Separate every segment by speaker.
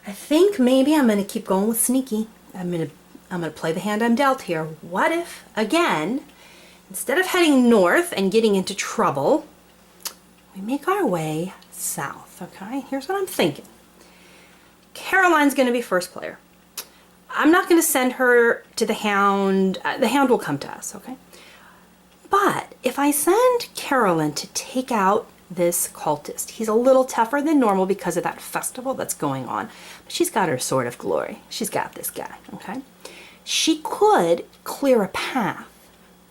Speaker 1: I think maybe I'm gonna keep going with sneaky. I'm gonna play the hand I'm dealt here. What if, again, instead of heading north and getting into trouble, we make our way south, okay? Here's what I'm thinking. Caroline's gonna be first player. I'm not gonna send her to the hound. The hound will come to us, okay? But if I send Carolyn to take out this cultist, he's a little tougher than normal because of that festival that's going on, but she's got her sword of glory. She's got this guy, okay? She could clear a path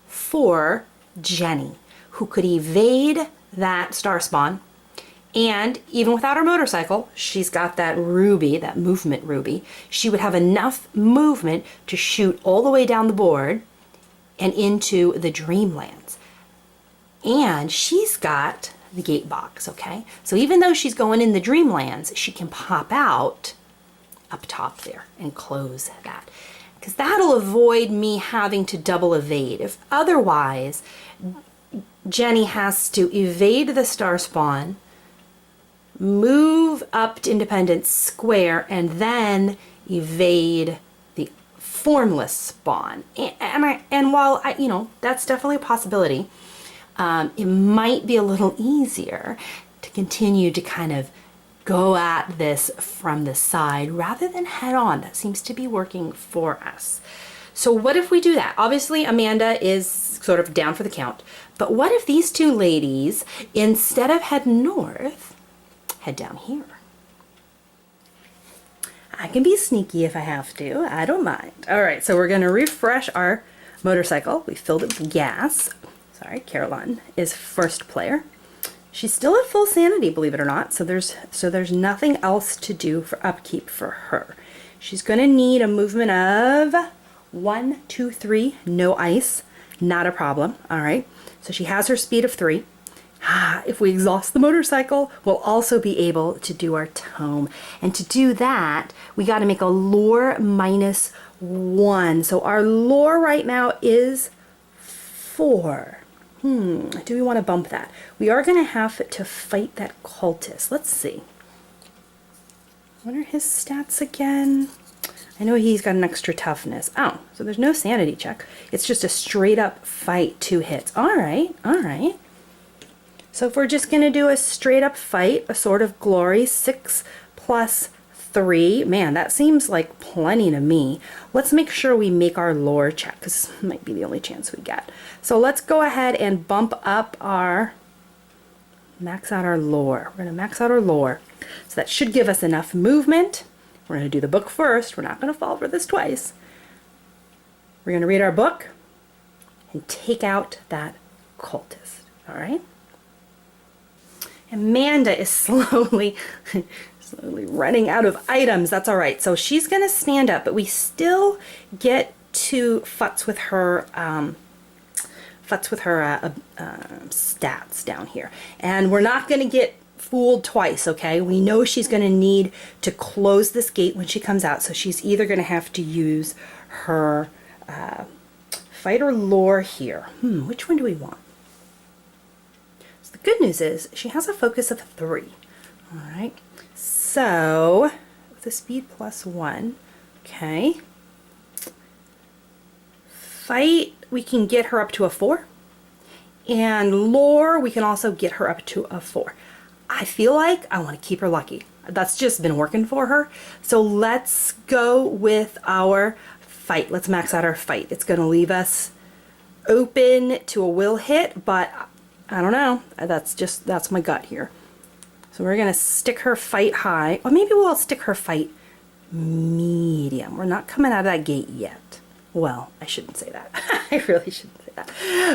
Speaker 1: for Jenny, who could evade that star spawn, and even without her motorcycle, she's got that ruby, that movement ruby. She would have enough movement to shoot all the way down the board and into the Dreamlands. And she's got the gate box, okay? So even though she's going in the Dreamlands, she can pop out up top there and close that. Because that'll avoid me having to double evade. If otherwise, Jenny has to evade the star spawn, move up to Independence Square, and then evade the formless spawn. And while you know, that's definitely a possibility, it might be a little easier to continue to kind of go at this from the side rather than head on. That seems to be working for us. So what if we do that? Obviously, Amanda is sort of down for the count, but what if these two ladies, instead of heading north, head down here? I can be sneaky if I have to. I don't mind. All right, so we're going to refresh our motorcycle. We filled it with gas. Sorry, Caroline is first player. She's still at full sanity, believe it or not, so there's nothing else to do for upkeep for her. She's going to need a movement of 1, 2, 3, no ice, not a problem. All right, so she has her speed of 3. If we exhaust the motorcycle, we'll also be able to do our tome. And to do that, we got to make a lore -1. So our lore right now is 4. Do we want to bump that? We are going to have to fight that cultist. Let's see. What are his stats again? I know he's got an extra toughness. Oh, so there's no sanity check. It's just a straight up fight, 2 hits. All right, all right. So if we're just going to do a straight up fight, a sword of glory, 6 plus 3. Man, that seems like plenty to me. Let's make sure we make our lore check, because this might be the only chance we get. So let's go ahead and bump up max out our lore. We're going to max out our lore. So that should give us enough movement. We're going to do the book first. We're not going to fall for this twice. We're going to read our book and take out that cultist. All right? Amanda is slowly running out of items. That's all right. So she's going to stand up, but we still get to futz with her stats down here. And we're not going to get fooled twice, okay? We know she's going to need to close this gate when she comes out, so she's either going to have to use her fighter lore here. Which one do we want? So the good news is she has a focus of 3. All right. So, with a speed +1, okay. Fight, we can get her up to a 4. And lore, we can also get her up to a 4. I feel like I want to keep her lucky. That's just been working for her. So let's go with our fight. Let's max out our fight. It's going to leave us open to a will hit, but I don't know. That's my gut here. So we're going to stick her fight high, or maybe we'll stick her fight medium. We're not coming out of that gate yet. Well, I shouldn't say that. I really shouldn't say that.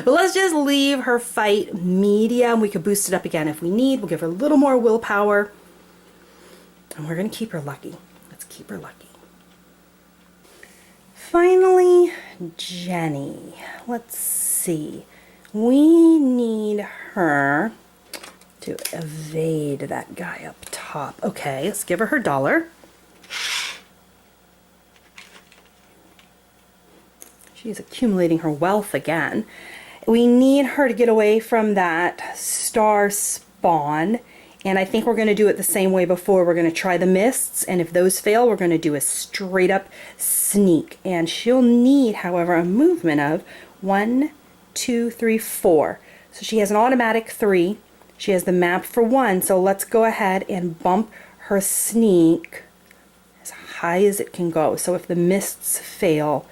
Speaker 1: But let's just leave her fight medium. We could boost it up again if we need. We'll give her a little more willpower. And we're going to keep her lucky. Let's keep her lucky. Finally, Jenny. Let's see. We need her to evade that guy up top. Okay, let's give her her $1. She's accumulating her wealth again. We need her to get away from that star spawn And I think we're going to do it the same way before. We're going to try the mists, and if those fail, we're going to do a straight up sneak. And she'll need, however, a movement of 1, 2, 3, 4. So she has an automatic 3. She has the map for 1. So let's go ahead and bump her sneak as high as it can go. So if the mists fail,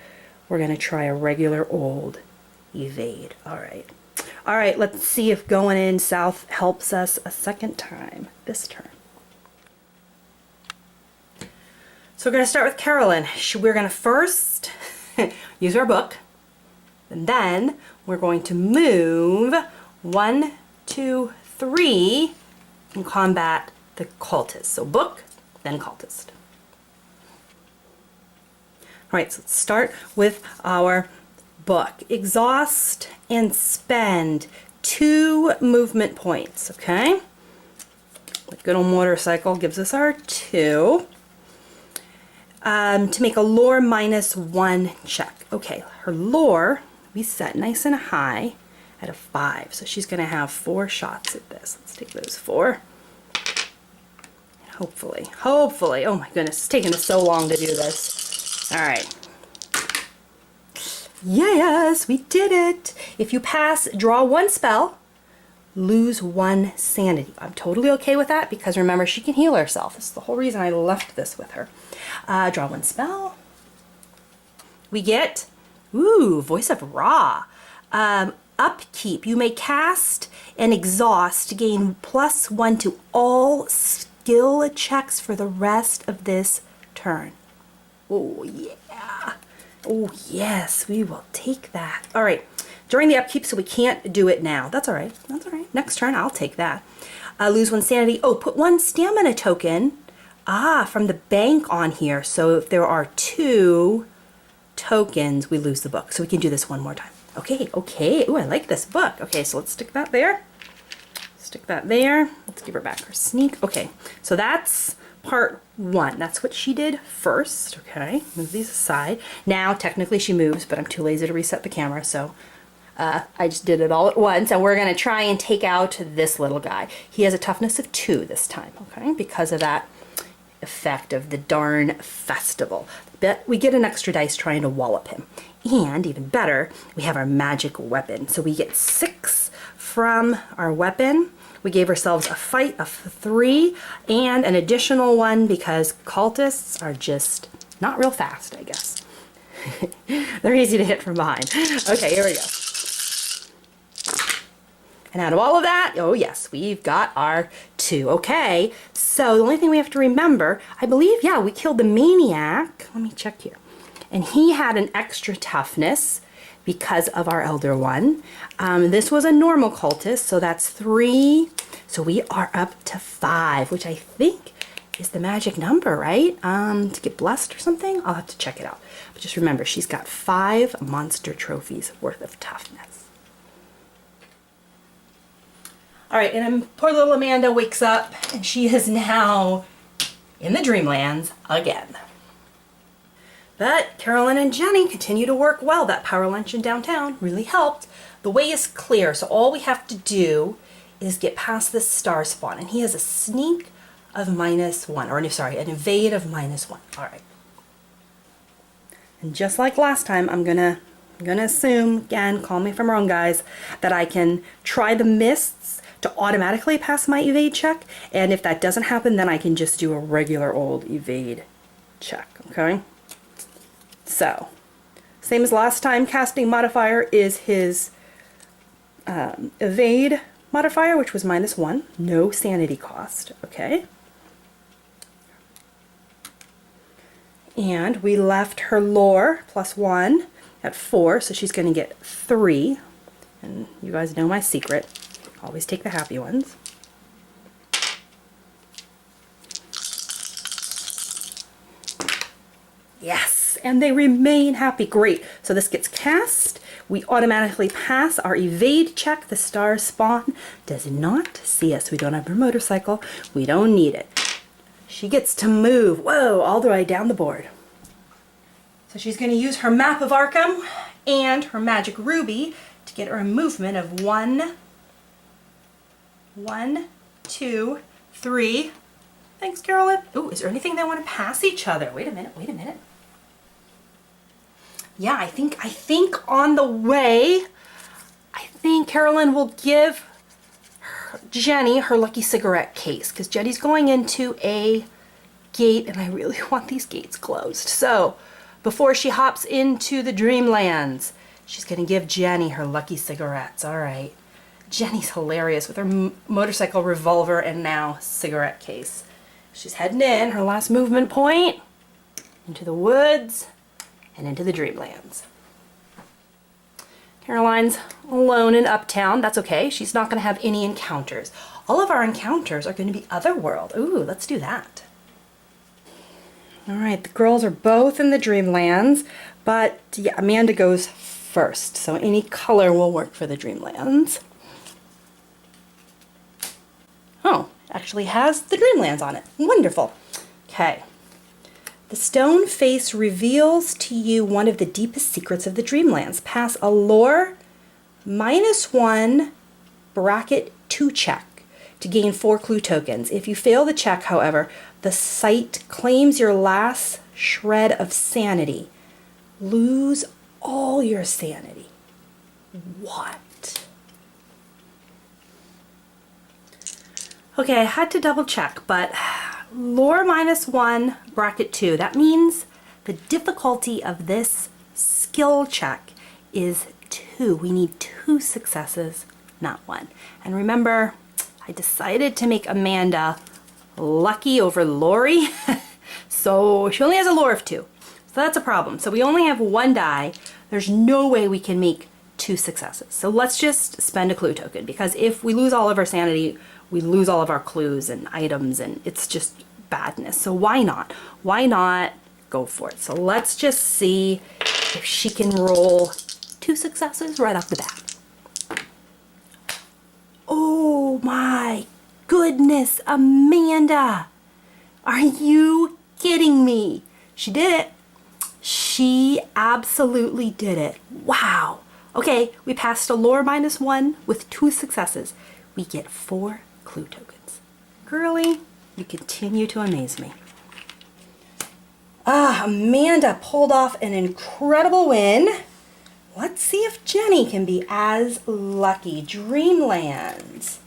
Speaker 1: we're going to try a regular old evade. All right. All right, let's see if going in south helps us a second time this turn. So we're going to start with Carolyn. We're going to first use our book, and then we're going to move 1, 2, 3 and combat the cultist. So book, then cultist. All right, so let's start with our book. Exhaust and spend 2 movement points, okay? The good old motorcycle gives us our 2. To make a lore -1 check. Okay, her lore we set nice and high at a 5, so she's going to have 4 shots at this. Let's take those 4. And hopefully, oh my goodness, it's taken us so long to do this. All right. Yes, we did it. If you pass, draw 1 spell, lose 1 sanity. I'm totally okay with that because remember, she can heal herself. This is the whole reason I left this with her. Draw 1 spell. We get, ooh, Voice of Ra. Upkeep. You may cast and exhaust to gain +1 to all skill checks for the rest of this turn. Oh, yeah. Oh, yes, we will take that. All right, during the upkeep, so we can't do it now. That's all right. That's all right. Next turn, I'll take that. Lose 1 sanity. Oh, put 1 stamina token from the bank on here. So if there are 2 tokens, we lose the book. So we can do this one more time. Okay, okay. Ooh, I like this book. Okay, so let's stick that there. Stick that there. Let's give her back her sneak. Okay, so that's part 1. That's what she did first. Okay, move these aside. Now, technically she moves, but I'm too lazy to reset the camera, so I just did it all at once. And we're going to try and take out this little guy. He has a toughness of 2 this time, okay, because of that effect of the darn festival. But we get an extra dice trying to wallop him. And even better, we have our magic weapon. So we get 6 from our weapon. We gave ourselves a fight of 3 and an additional 1 because cultists are just not real fast, I guess. They're easy to hit from behind. Okay, here we go. And out of all of that, oh yes, we've got our 2. Okay, so the only thing we have to remember, I believe, yeah, we killed the maniac. Let me check here. And he had an extra toughness because of our Elder One. This was a normal cultist, so that's 3. So we are up to 5, which I think is the magic number, right? To get blessed or something? I'll have to check it out. But just remember, she's got 5 monster trophies worth of toughness. All right, and poor little Amanda wakes up, and she is now in the Dreamlands again. But Carolyn and Jenny continue to work well. That power lunch in downtown really helped. The way is clear, so all we have to do is get past this star spawn. And he has a sneak of -1, or sorry, an evade of -1. All right. And just like last time, I'm gonna assume, again, call me if I'm wrong, guys, that I can try the mists to automatically pass my evade check. And if that doesn't happen, then I can just do a regular old evade check, okay? So, same as last time, casting modifier is his evade modifier, which was -1, no sanity cost, okay? And we left her lore +1 at 4, so she's going to get 3. And you guys know my secret, always take the happy ones. Yes, and they remain happy. Great. So this gets cast. We automatically pass our evade check. The star spawn does not see us. We don't have her motorcycle. We don't need it. She gets to move, whoa, all the way down the board. So she's going to use her map of Arkham and her magic ruby to get her a movement of 1, 2, 3. Thanks, Carolyn. Ooh, is there anything they want to pass each other? Wait a minute, wait a minute. Yeah, I think on the way, I think Carolyn will give Jenny her lucky cigarette case because Jenny's going into a gate and I really want these gates closed. So before she hops into the Dreamlands, she's going to give Jenny her lucky cigarettes. All right. Jenny's hilarious with her motorcycle revolver and now cigarette case. She's heading in, her last movement point, into the woods and into the Dreamlands. Caroline's alone in Uptown. That's okay. She's not going to have any encounters. All of our encounters are going to be otherworld. Ooh, let's do that. All right, the girls are both in the Dreamlands, but yeah, Amanda goes first, so any color will work for the Dreamlands. Oh, actually has the Dreamlands on it. Wonderful. Okay. The stone face reveals to you one of the deepest secrets of the Dreamlands. Pass a lore -1 bracket 2 check to gain 4 clue tokens. If you fail the check, however, the site claims your last shred of sanity. Lose all your sanity. What? Okay, I had to double check, but lore -1 bracket 2. That means the difficulty of this skill check is 2. We need 2 successes, not 1. And remember, I decided to make Amanda lucky over Lori, so she only has a lore of 2. So that's a problem. So we only have 1 die. There's no way we can make 2 successes. So let's just spend a clue token, because if we lose all of our sanity, we lose all of our clues and items, and it's just badness. So why not? Why not go for it? So let's just see if she can roll 2 successes right off the bat. Oh my goodness, Amanda! Are you kidding me? She did it. She absolutely did it. Wow. Okay, we passed a lore -1 with 2 successes. We get 4 clue tokens. Girlie, you continue to amaze me. Amanda pulled off an incredible win. Let's see if Jenny can be as lucky. Dreamlands.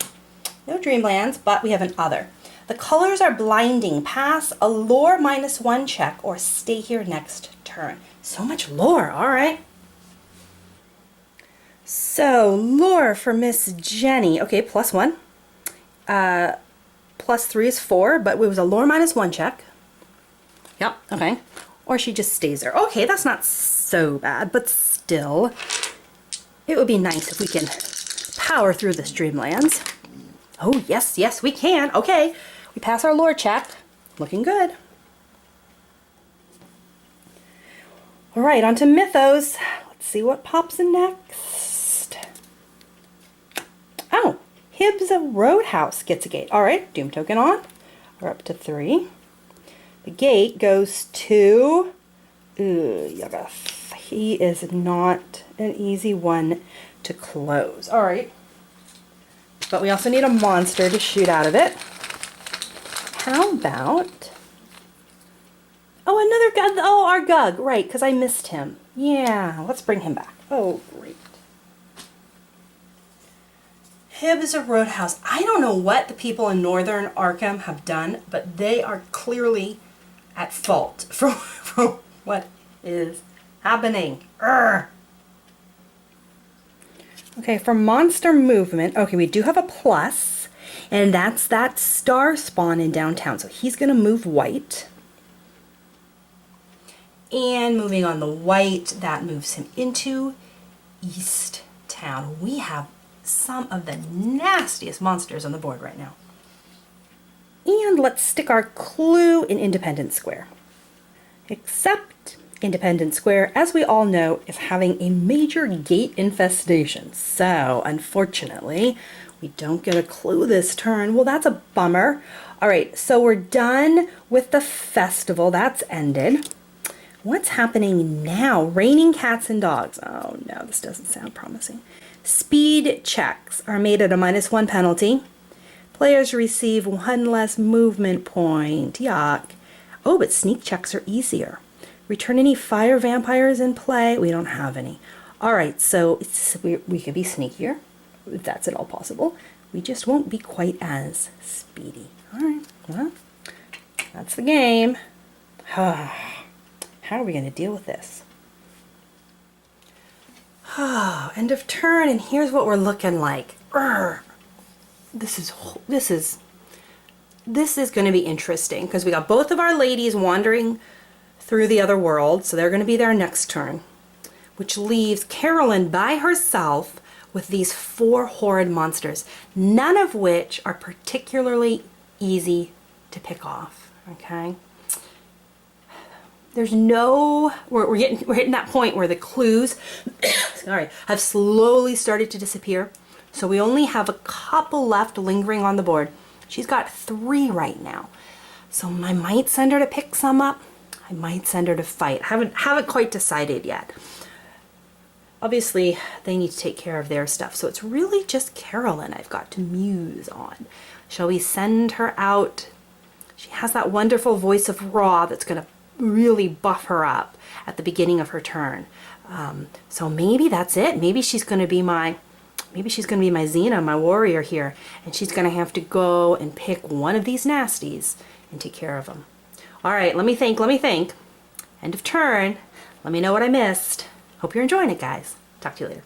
Speaker 1: No Dreamlands, but we have an other. The colors are blinding. Pass a lore -1 check or stay here next turn. So much lore, all right. So, lore for Miss Jenny. Okay, +1. +3 is 4, but it was a lore -1 check. Yep, okay. Or she just stays there. Okay, that's not so bad, but still, it would be nice if we can power through this Dreamlands. Oh, yes, yes, we can. Okay, we pass our lore check. Looking good. All right, on to Mythos. Let's see what pops in next. Oh, Hibbs Roadhouse gets a gate. All right, Doom token on. We're up to 3. The gate goes to Yagath. He is not an easy one to close. All right. But we also need a monster to shoot out of it. How about... Oh, another Gug. Oh, our Gug. Right, because I missed him. Yeah, let's bring him back. Oh, great. Hibbs Roadhouse. I don't know what the people in Northern Arkham have done, but they are clearly at fault for what is happening. Urgh. Okay, for monster movement, okay, we do have a plus, and that's that star spawn in downtown. So he's going to move white. And moving on the white, that moves him into East Town. We have some of the nastiest monsters on the board right now. And let's stick our clue in Independence Square. Except Independence Square, as we all know, is having a major gate infestation. So, unfortunately, we don't get a clue this turn. Well, that's a bummer. All right, so we're done with the festival. That's ended. What's happening now? Raining cats and dogs. Oh no, this doesn't sound promising. Speed checks are made at a -1 penalty. Players receive 1 less movement point. Yuck. Oh, but sneak checks are easier. Return any fire vampires in play. We don't have any. All right, so we could be sneakier, if that's at all possible. We just won't be quite as speedy. All right, well, that's the game. How are we going to deal with this? End of turn, and here's what we're looking like. This is going to be interesting because we got both of our ladies wandering through the other world, so they're going to be there next turn, which leaves Carolyn by herself with these 4 horrid monsters, none of which are particularly easy to pick off. Okay, there's no we're hitting that point where the clues sorry, have slowly started to disappear, so we only have a couple left lingering on the board. She's got 3 right now, so I might send her to pick some up. I might send her to fight. Haven't quite decided yet. Obviously, they need to take care of their stuff, so it's really just Carolyn I've got to muse on. Shall we send her out? She has that wonderful voice of Raw that's going to really buff her up at the beginning of her turn. So maybe that's it. Maybe she's going to be my Xena, my warrior here, and she's going to have to go and pick one of these nasties and take care of them. All right, let me think. End of turn. Let me know what I missed. Hope you're enjoying it, guys. Talk to you later.